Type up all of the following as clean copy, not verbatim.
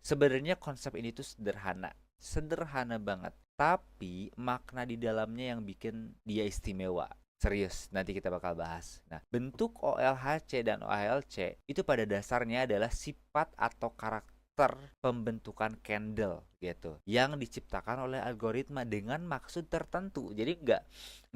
Sebenarnya konsep ini tuh sederhana, sederhana banget. Tapi makna di dalamnya yang bikin dia istimewa. Serius, nanti kita bakal bahas. Nah, bentuk OLHC dan OLC itu pada dasarnya adalah sifat atau karakter pembentukan candle gitu, yang diciptakan oleh algoritma dengan maksud tertentu. Jadi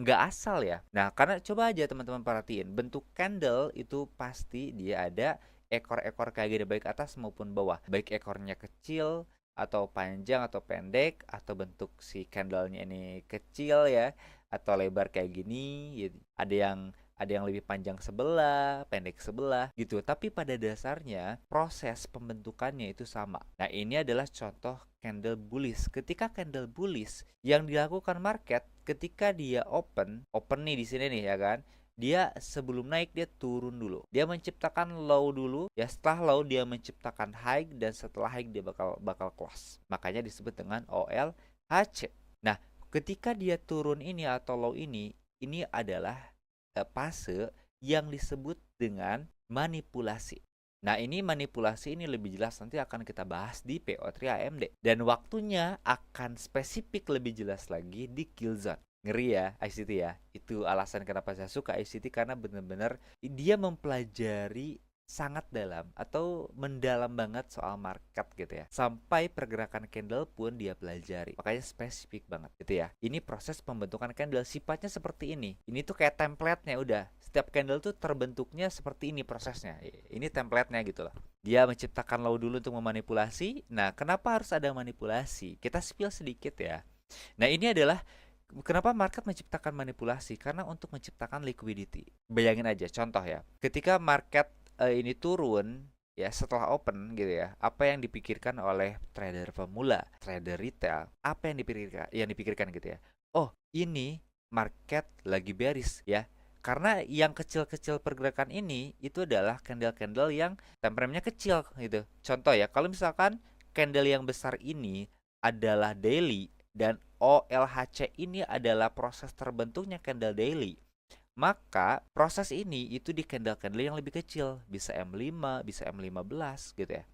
nggak asal ya. Nah, karena coba aja teman-teman perhatiin, bentuk candle itu pasti dia ada ekor-ekor kayak gini baik atas maupun bawah. Baik ekornya kecil atau panjang atau pendek, atau bentuk si candlenya ini kecil ya atau lebar kayak gini gitu. Ada yang lebih panjang sebelah, pendek sebelah gitu. Tapi pada dasarnya proses pembentukannya itu sama. Nah, ini adalah contoh candle bullish. Ketika candle bullish yang dilakukan market ketika dia open nih di sini nih ya kan. Dia sebelum naik dia turun dulu. Dia menciptakan low dulu, ya setelah low dia menciptakan high dan setelah high dia bakal bakal close. Makanya disebut dengan OLHC. Nah, ketika dia turun ini atau low ini adalah fase yang disebut dengan manipulasi. Nah, ini manipulasi ini lebih jelas nanti akan kita bahas di PO3 AMD. Dan waktunya akan spesifik lebih jelas lagi di kill zone. Ngeri ya ICT ya. Itu alasan kenapa saya suka ICT, karena benar-benar dia mempelajari sangat dalam atau mendalam banget soal market gitu ya. Sampai pergerakan candle pun dia pelajari. Makanya spesifik banget gitu ya. Ini proses pembentukan candle sifatnya seperti ini. Ini tuh kayak template-nya udah. Setiap candle tuh terbentuknya seperti ini prosesnya. Ini template-nya gitu loh. Dia menciptakan low dulu untuk memanipulasi. Nah, kenapa harus ada manipulasi? Kita spill sedikit ya. Nah, ini adalah kenapa market menciptakan manipulasi? Karena untuk menciptakan liquidity. Bayangin aja contoh ya. Ketika market ini turun ya setelah open gitu ya, apa yang dipikirkan oleh trader pemula, trader retail, apa yang dipikirkan gitu ya. Oh, ini market lagi bearish ya. Karena yang kecil-kecil pergerakan ini itu adalah candle-candle yang time frame-nya kecil gitu. Contoh ya, kalau misalkan candle yang besar ini adalah daily dan OLHC ini adalah proses terbentuknya candle daily, maka proses ini itu di candle-candle yang lebih kecil, bisa M5, bisa M15 gitu ya.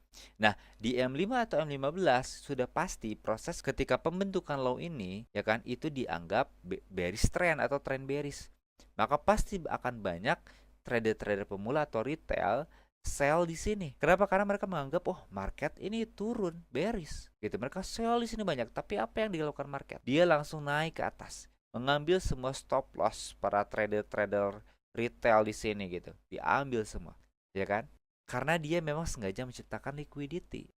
Nah, di M5 atau M15 sudah pasti proses ketika pembentukan low ini ya kan itu dianggap bearish trend atau trend bearish. Maka pasti akan banyak trader-trader pemula atau retail sell di sini. Kenapa? Karena mereka menganggap oh market ini turun bearish gitu. Mereka sell di sini banyak. Tapi apa yang dilakukan market? Dia langsung naik ke atas, mengambil semua stop loss para trader-trader retail di sini gitu. Diambil semua, ya kan? Karena dia memang sengaja menciptakan liquidity.